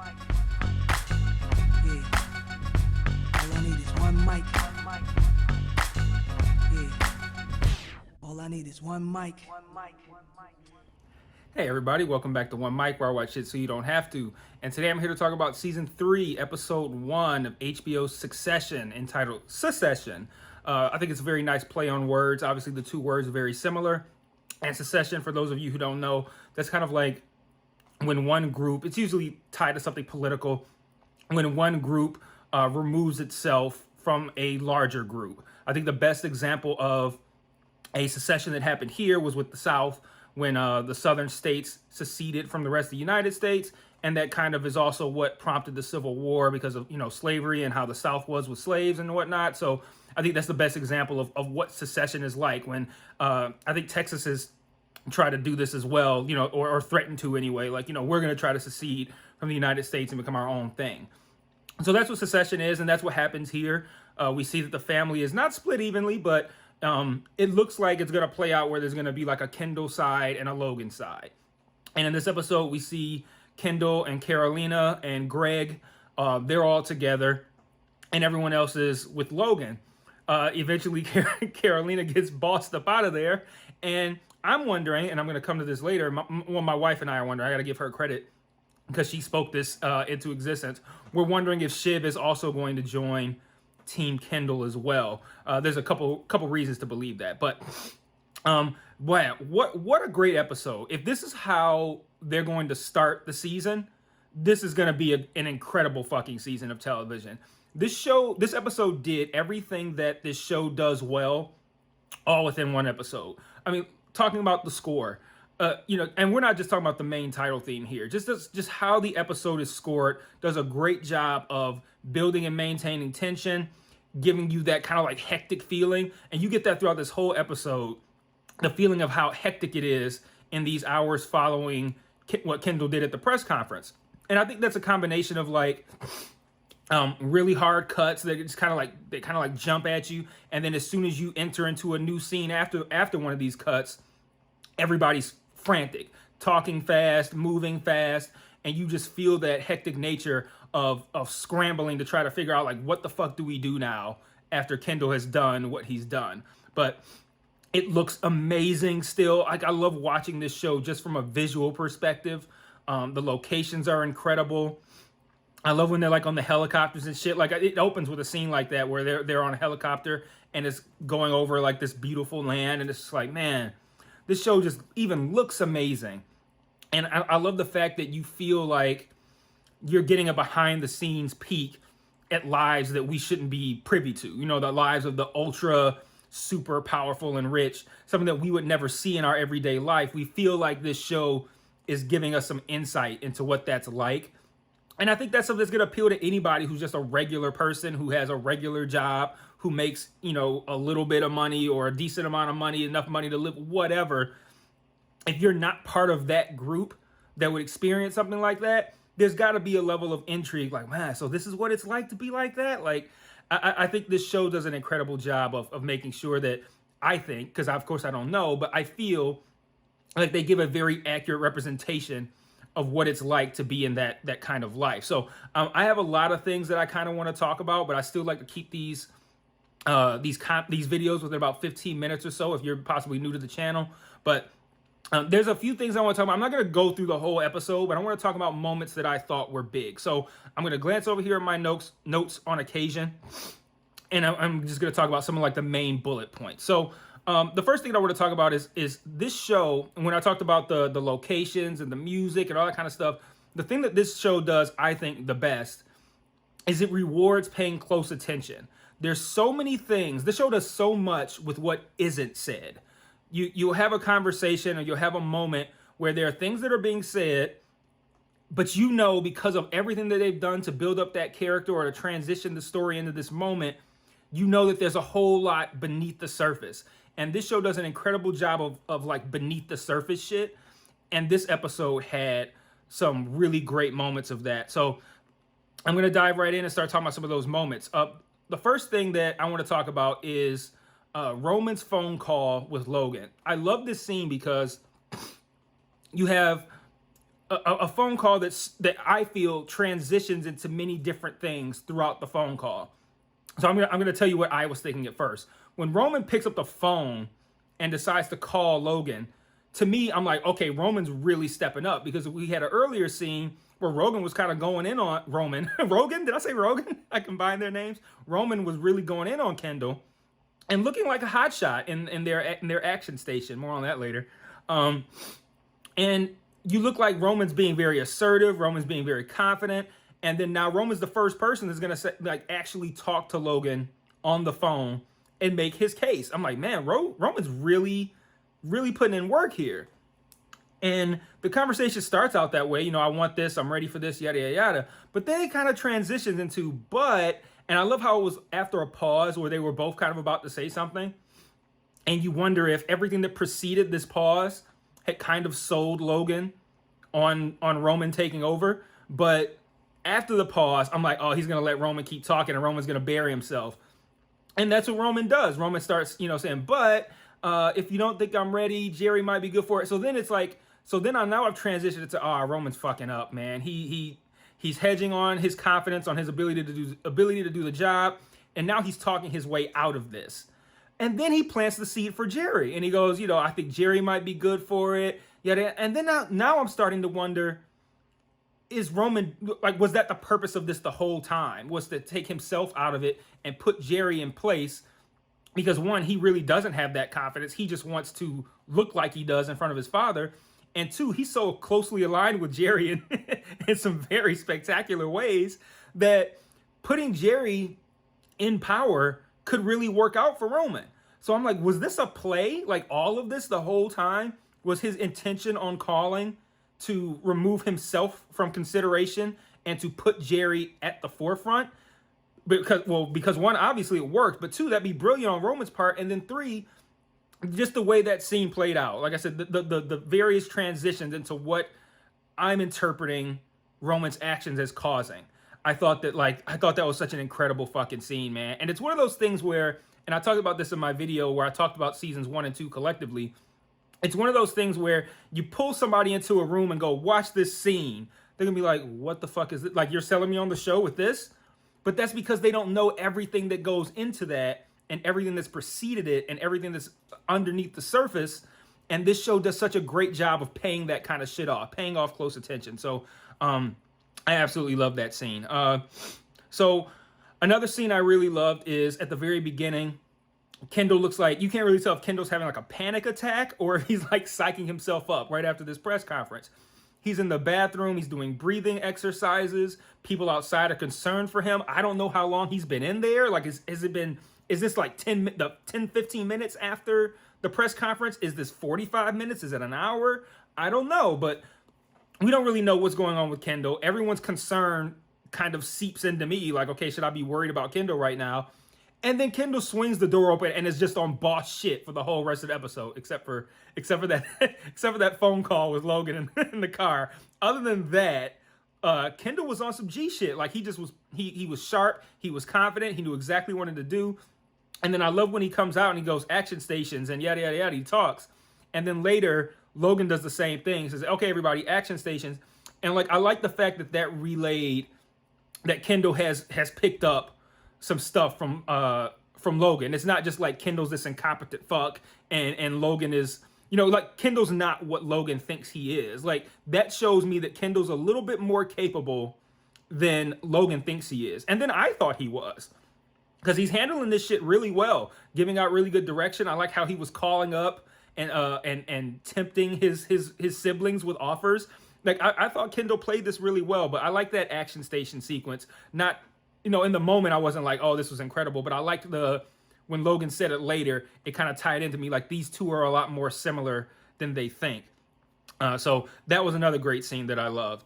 Yeah. All I need is one mic. Yeah. All I need is one mic. Hey everybody, welcome back to One Mic, where I watch shit so you don't have to. And today I'm here to talk about Season 3, Episode 1 of HBO's Secession, entitled Secession. I think it's a very nice play on words. Obviously the two words are very similar. And secession, for those of you who don't know, that's kind of like when one group, it's usually tied to something political, when one group removes itself from a larger group. I think the best example of a secession that happened here was with the South, when the southern states seceded from the rest of the United States. And that kind of is also what prompted the Civil War, because of, slavery and how the South was with slaves and whatnot. So I think that's the best example of what secession is like, when I think Texas has tried to do this as well, or threatened to anyway. Like, we're going to try to secede from the United States and become our own thing. So that's what secession is, and that's what happens here. We see that the family is not split evenly, but it looks like it's going to play out where there's going to be like a Kendall side and a Logan side. And in this episode, we see Kendall and Carolina and Greg. They're all together, and everyone else is with Logan. Eventually, Carolina gets bossed up out of there, and I'm wondering, and I'm going to come to this later, my wife and I are wondering, I got to give her credit, because she spoke this into existence. We're wondering if Shiv is also going to join Team Kendall as well. There's a couple reasons to believe that, but wow, what a great episode. If this is how they're going to start the season, this is going to be an incredible fucking season of television. This episode did everything that this show does well, all within one episode. I mean, talking about the score, and we're not just talking about the main title theme here. Just how the episode is scored does a great job of building and maintaining tension, giving you that kind of like hectic feeling, and you get that throughout this whole episode. The feeling of how hectic it is in these hours following what Kendall did at the press conference, and I think that's a combination of like really hard cuts that just kind of like jump at you, and then as soon as you enter into a new scene after one of these cuts, everybody's frantic, talking fast, moving fast, and you just feel that hectic nature of scrambling to try to figure out like, what the fuck do we do now after Kendall has done what he's done. But it looks amazing still. Like, I love watching this show just from a visual perspective. The locations are incredible. I love when they're like on the helicopters and shit. Like, it opens with a scene like that where they're on a helicopter and it's going over like this beautiful land, and it's just like, man, this show just even looks amazing. And I love the fact that you feel like you're getting a behind the scenes peek at lives that we shouldn't be privy to. The lives of the ultra super powerful and rich, something that we would never see in our everyday life. We feel like this show is giving us some insight into what that's like. And I think that's something that's going to appeal to anybody who's just a regular person, who has a regular job, who makes, a little bit of money or a decent amount of money, enough money to live, whatever. If you're not part of that group that would experience something like that, there's got to be a level of intrigue. Like, man, so this is what it's like to be like that? Like, I think this show does an incredible job of making sure that, I think, because of course I don't know, but I feel like they give a very accurate representation of what it's like to be in that kind of life. So I have a lot of things that I kind of want to talk about, but I still like to keep these videos within about 15 minutes or so if you're possibly new to the channel. But there's a few things I want to talk about. I'm not going to go through the whole episode, but I want to talk about moments that I thought were big. So I'm going to glance over here at my notes on occasion, and I'm just going to talk about some of like the main bullet points. So the first thing I want to talk about is this show. And when I talked about the locations and the music and all that kind of stuff, the thing that this show does, I think, the best is it rewards paying close attention. There's so many things. This show does so much with what isn't said. You'll have a conversation or you'll have a moment where there are things that are being said, but because of everything that they've done to build up that character or to transition the story into this moment, that there's a whole lot beneath the surface. And this show does an incredible job of like beneath the surface shit. And this episode had some really great moments of that. So I'm going to dive right in and start talking about some of those moments. The first thing that I want to talk about is Roman's phone call with Logan. I love this scene because you have a phone call that I feel transitions into many different things throughout the phone call. So I'm gonna tell you what I was thinking at first. When Roman picks up the phone and decides to call Logan, to me, I'm like, okay, Roman's really stepping up, because we had an earlier scene where Rogan was kind of going in on Roman. Rogan? Did I say Rogan? I combined their names. Roman was really going in on Kendall and looking like a hotshot in their action station. More on that later. And you look like Roman's being very assertive. Roman's being very confident. And then now Roman's the first person that's gonna actually talk to Logan on the phone and make his case. I'm like, man, Roman's really putting in work here. And the conversation starts out that way. You know, I want this, I'm ready for this, yada, yada, yada. But then it kind of transitions into but, and I love how it was after a pause where they were both kind of about to say something. And you wonder if everything that preceded this pause had kind of sold Logan on Roman taking over. But after the pause, I'm like, oh, he's going to let Roman keep talking and Roman's going to bury himself. And that's what Roman does. Roman starts, saying, but if you don't think I'm ready, Jerry might be good for it. So then it's like, now I've transitioned it to, Roman's fucking up, man. He's hedging on his confidence, on his ability to do the job. And now he's talking his way out of this. And then he plants the seed for Jerry. And he goes, I think Jerry might be good for it. And then now I'm starting to wonder, is Roman, was that the purpose of this the whole time? Was to take himself out of it and put Jerry in place? Because one, he really doesn't have that confidence. He just wants to look like he does in front of his father. And two, he's so closely aligned with Jerry in some very spectacular ways that putting Jerry in power could really work out for Roman. So I'm like, was this a play? Like all of this the whole time was his intention on calling to remove himself from consideration and to put Jerry at the forefront? Because one, obviously it worked, but two, that'd be brilliant on Roman's part. And then three, just the way that scene played out. Like I said, the various transitions into what I'm interpreting Roman's actions as causing. I thought that was such an incredible fucking scene, man. And it's one of those things where, and I talked about this in my video where I talked about seasons 1 and 2 collectively. It's one of those things where you pull somebody into a room and go, watch this scene. They're gonna be like, what the fuck is it? Like, you're selling me on the show with this? But that's because they don't know everything that goes into that and everything that's preceded it and everything that's underneath the surface. And this show does such a great job of paying that kind of shit off, paying off close attention. So I absolutely love that scene. So another scene I really loved is at the very beginning. Kendall looks like, you can't really tell if Kendall's having like a panic attack or if he's like psyching himself up right after this press conference. He's in the bathroom. He's doing breathing exercises. People outside are concerned for him. I don't know how long he's been in there. Like, is this like 10, 15 minutes after the press conference? Is this 45 minutes? Is it an hour? I don't know, but we don't really know what's going on with Kendall. Everyone's concern kind of seeps into me. Like, okay, should I be worried about Kendall right now? And then Kendall swings the door open and is just on boss shit for the whole rest of the episode, except for that phone call with Logan in the car. Other than that, Kendall was on some G shit. Like, he was sharp, he was confident, he knew exactly what he wanted to do. And then I love when he comes out and he goes action stations and yada yada yada. He talks, and then later Logan does the same thing. He says, "Okay, everybody, action stations." And like, I like the fact that relayed that Kendall has picked up some stuff from Logan. It's not just like Kendall's this incompetent fuck and Logan is, like, Kendall's not what Logan thinks he is. Like, that shows me that Kendall's a little bit more capable than Logan thinks he is. And then I thought he was, because he's handling this shit really well, giving out really good direction. I like how he was calling up and tempting his siblings with offers. Like, I thought Kendall played this really well, but I like that action station sequence. Not, in the moment I wasn't like, oh, this was incredible, but I liked when Logan said it later, it kind of tied into me like these two are a lot more similar than they think. So that was another great scene that I loved.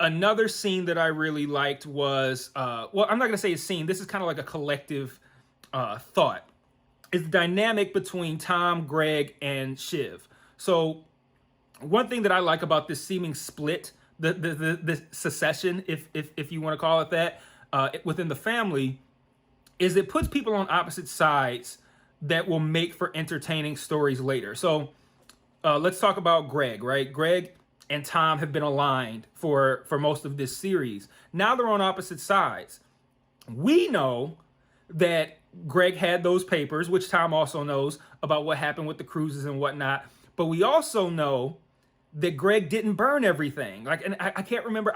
Another scene that I really liked was, I'm not going to say a scene. This is kind of like a collective thought. It's the dynamic between Tom, Greg, and Shiv. So one thing that I like about this seeming split, the secession, if you want to call it that, within the family, is it puts people on opposite sides that will make for entertaining stories later. So let's talk about Greg, right? Greg and Tom have been aligned for most of this series. Now they're on opposite sides. We know that Greg had those papers, which Tom also knows about what happened with the cruises and whatnot. But we also know that Greg didn't burn everything. Like, and I can't remember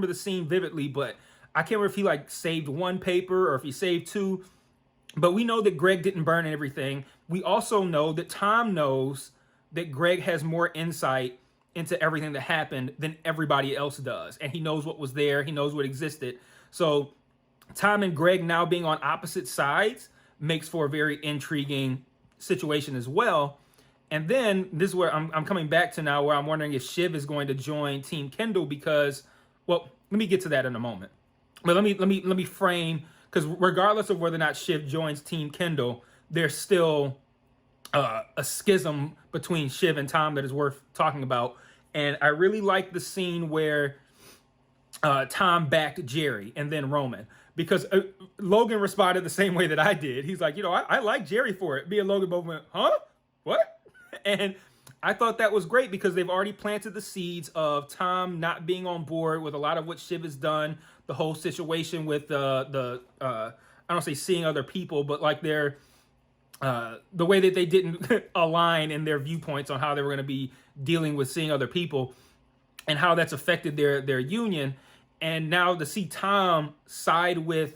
the scene vividly, but I can't remember if he like saved one paper or if he saved two. But we know that Greg didn't burn everything. We also know that Tom knows that Greg has more insight into everything that happened than everybody else does. And he knows what was there. He knows what existed. So Tom and Greg now being on opposite sides makes for a very intriguing situation as well. And then this is where I'm coming back to now, where I'm wondering if Shiv is going to join Team Kendall because, well, let me get to that in a moment. But let me frame, because regardless of whether or not Shiv joins Team Kendall, there's still a schism between Shiv and Tom that is worth talking about. And I really like the scene where Tom backed Jerry and then Roman, because Logan responded the same way that I did. He's like, I like Jerry for it. Me and Logan both went, huh? What? And I thought that was great because they've already planted the seeds of Tom not being on board with a lot of what Shiv has done. The whole situation with I don't say seeing other people, but like their the way that they didn't align in their viewpoints on how they were going to be dealing with seeing other people and how that's affected their union. And now to see Tom side with,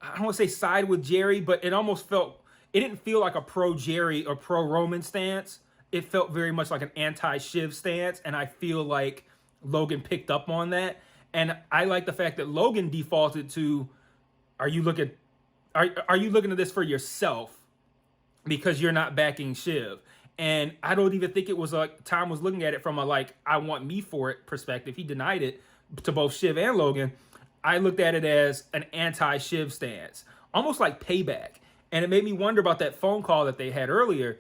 I don't want to say side with Jerry, but it didn't feel like a pro Jerry or pro Roman stance. It felt very much like an anti-Shiv stance, and I feel like Logan picked up on that. And I like the fact that Logan defaulted to, are you looking at this for yourself because you're not backing Shiv? And I don't even think it was like Tom was looking at it from a like, I want me for it perspective. He denied it to both Shiv and Logan. I looked at it as an anti-Shiv stance, almost like payback. And it made me wonder about that phone call that they had earlier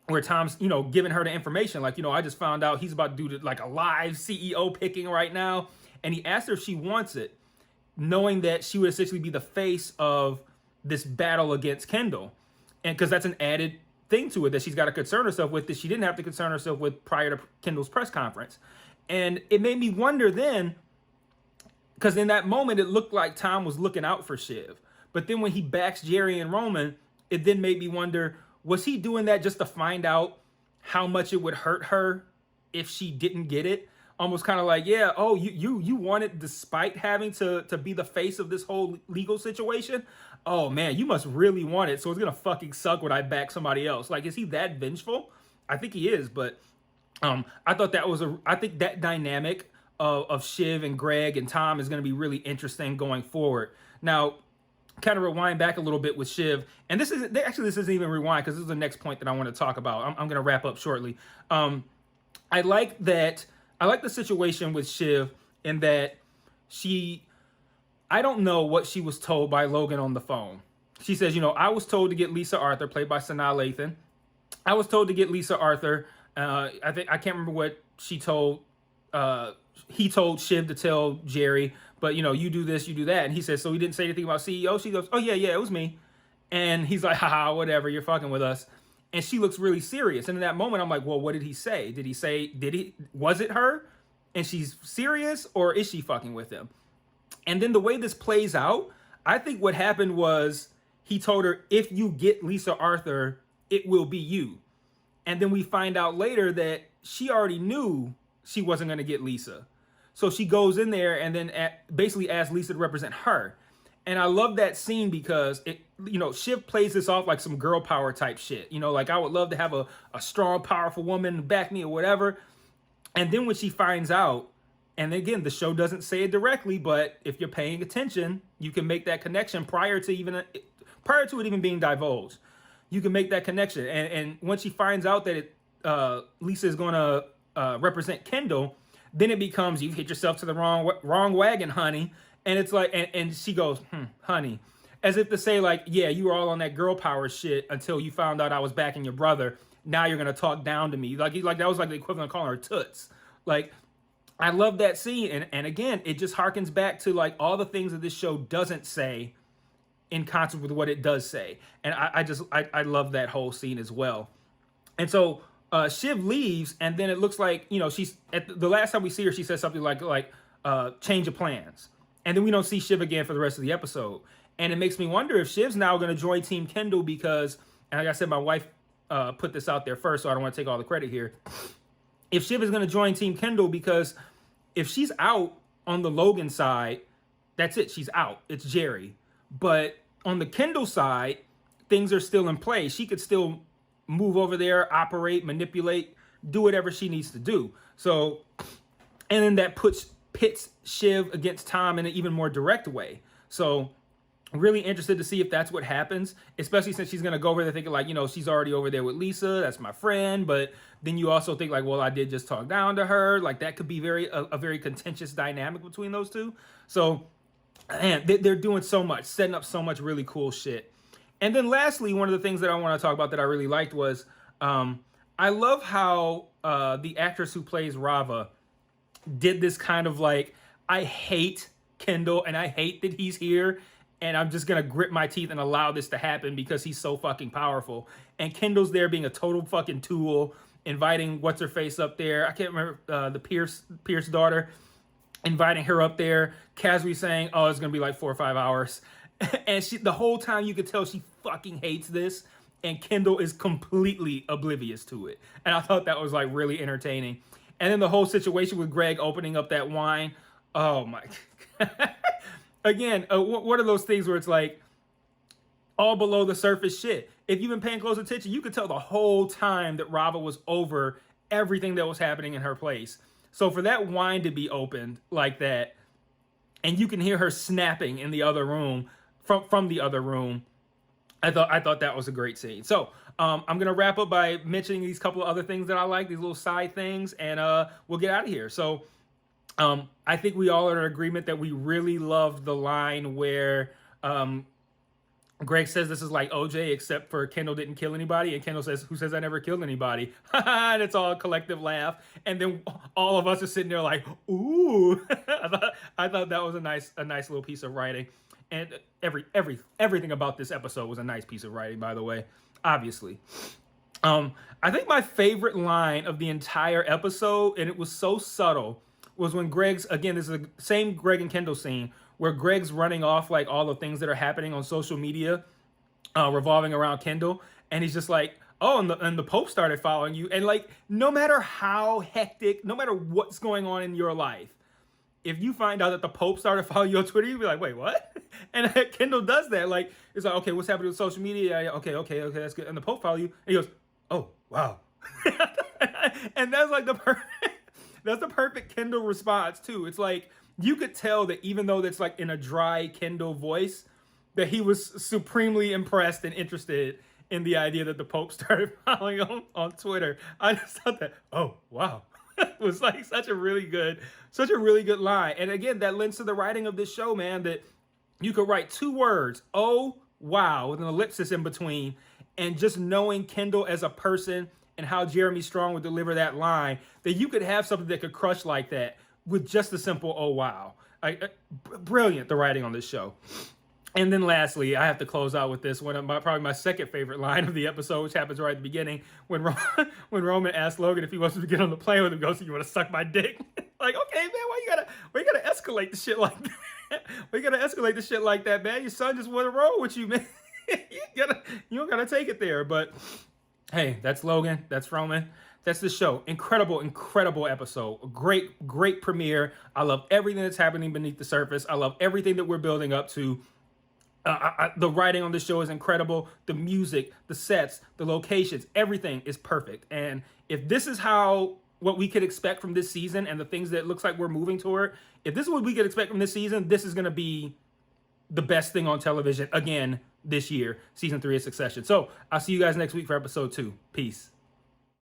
where Tom's, giving her the information. Like, I just found out he's about to do like a live CEO picking right now. And he asked her if she wants it, knowing that she would essentially be the face of this battle against Kendall. And because that's an added thing to it that she's got to concern herself with that she didn't have to concern herself with prior to Kendall's press conference. And it made me wonder then, because in that moment, it looked like Tom was looking out for Shiv. But then when he backs Jerry and Roman, it then made me wonder, was he doing that just to find out how much it would hurt her if she didn't get it? Almost kind of like, yeah, oh, you want it despite having to be the face of this whole legal situation? Oh, man, you must really want it, so it's going to fucking suck when I back somebody else. Like, is he that vengeful? I think he is, but I thought I think that dynamic of Shiv and Greg and Tom is going to be really interesting going forward. Now, kind of rewind back a little bit with Shiv, and this isn't even rewind because this is the next point that I want to talk about. I'm going to wrap up shortly. I like the situation with Shiv in that I don't know what she was told by Logan on the phone. She says, I was told to get Lisa Arthur, played by Sanaa Lathan. I was told to get Lisa Arthur. I can't remember what she told. He told Shiv to tell Jerry, but you do this, you do that. And he says, so he didn't say anything about CEO. She goes, oh yeah, it was me. And he's like, haha, whatever, you're fucking with us. And she looks really serious. And in that moment, I'm like, well, what did he say? Was it her? And she's serious, or is she fucking with him? And then the way this plays out, I think what happened was he told her, if you get Lisa Arthur, it will be you. And then we find out later that she already knew she wasn't going to get Lisa. So she goes in there and then basically asks Lisa to represent her. And I love that scene because Shiv plays this off like some girl power type shit. Like I would love to have a strong, powerful woman back me or whatever. And then when she finds out, and again, the show doesn't say it directly, but if you're paying attention, you can make that connection prior to it even being divulged. You can make that connection. And once she finds out that Lisa is going to represent Kendall, then it becomes, you've hit yourself to the wrong wagon, honey. And it's like, and she goes, honey, as if to say like, yeah, you were all on that girl power shit until you found out I was backing your brother. Now you're going to talk down to me. Like that was like the equivalent of calling her toots. Like, I love that scene. And again, it just harkens back to like all the things that this show doesn't say in concert with what it does say. And I love that whole scene as well. And so Shiv leaves, and then it looks like, she's at the last time we see her, she says something like change of plans, and then we don't see Shiv again for the rest of the episode. And it makes me wonder if Shiv's now going to join Team Kendall because, and like I said, my wife put this out there first, so I don't want to take all the credit here. If Shiv is going to join Team Kendall, because if she's out on the Logan side, that's it. She's out. It's Jerry. But on the Kendall side, things are still in play. She could still move over there, operate, manipulate, do whatever she needs to do. So, and then that pits Shiv against Tom in an even more direct way. So, really interested to see if that's what happens, especially since she's going to go over there thinking like, she's already over there with Lisa. That's my friend. But then you also think like, well, I did just talk down to her. Like that could be a very contentious dynamic between those two. So, man, they're doing so much, setting up so much really cool shit. And then lastly, one of the things that I want to talk about that I really liked was I love how the actress who plays Rava did this kind of like, I hate Kendall and I hate that he's here. And I'm just going to grit my teeth and allow this to happen because he's so fucking powerful. And Kendall's there being a total fucking tool, inviting what's-her-face up there. I can't remember the Pierce daughter, inviting her up there, casually saying, oh, it's going to be like 4 or 5 hours. And the whole time you could tell she fucking hates this. And Kendall is completely oblivious to it. And I thought that was like really entertaining. And then the whole situation with Greg opening up that wine. Oh my God. Again, one of those things where it's like all below the surface shit. If you've been paying close attention, you could tell the whole time that Rava was over everything that was happening in her place. So for that wine to be opened like that, and you can hear her snapping in the other room from the other room, I thought that was a great scene. So I'm gonna wrap up by mentioning these couple of other things that I like, these little side things, and we'll get out of here. So. I think we all are in agreement that we really loved the line where Greg says this is like OJ, except for Kendall didn't kill anybody. And Kendall says, who says I never killed anybody? And it's all a collective laugh. And then all of us are sitting there like, ooh. I thought that was a nice little piece of writing. And everything about this episode was a nice piece of writing, by the way, obviously. I think my favorite line of the entire episode, and it was so subtle, was when Greg's, again, this is the same Greg and Kendall scene, where Greg's running off like all the things that are happening on social media revolving around Kendall. And he's just like, oh, and the Pope started following you. And like, no matter how hectic, no matter what's going on in your life, if you find out that the Pope started following you on Twitter, you'd be like, wait, what? And Kendall does that. Like, it's like, okay, what's happening with social media? Yeah, okay, that's good. And the Pope follow you. And he goes, oh, wow. And that's like that's the perfect Kendall response too. It's like, you could tell that even though that's like in a dry Kendall voice, that he was supremely impressed and interested in the idea that the Pope started following on Twitter. I just thought that, oh, wow. It was like such a really good line. And again, that lends to the writing of this show, man, that you could write 2 words, oh, wow, with an ellipsis in between, and just knowing Kendall as a person and how Jeremy Strong would deliver that line, that you could have something that could crush like that with just a simple, oh, wow. Brilliant, the writing on this show. And then lastly, I have to close out with this one of probably my second favorite line of the episode, which happens right at the beginning, when Roman asks Logan if he wants to get on the plane with him, goes, you want to suck my dick? Like, okay, man, why you gotta escalate the shit like that? Why you gotta escalate the shit like that, man? Your son just want to roll with you, man. You don't gotta take it there. But hey, that's Logan, that's Roman, that's the show. Incredible episode. Great premiere. I love everything that's happening beneath the surface. I love everything that we're building up to. The writing on this show is incredible. The music, the sets, the locations, everything is perfect. And if this is what we could expect from this season and the things that it looks like we're moving toward, if this is what we could expect from this season, this is going to be the best thing on television again this year, season 3 of Secession. So I'll see you guys next week for episode 2. Peace.